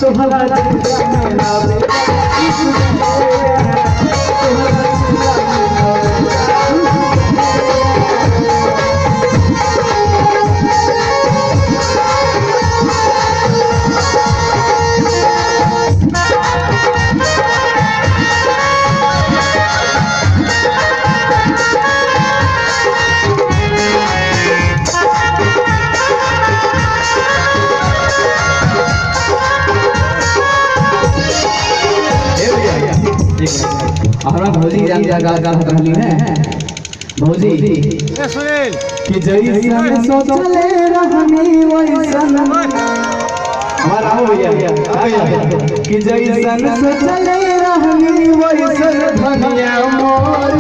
तोहरा जिंदा में नावे हमारा भौजी जान गा रहली है भौजी सुनील कि जैसन सोचले रहनी वैसन हमारा हो भैया कि जैसन सोचले रहनी वैसन धनिया मोर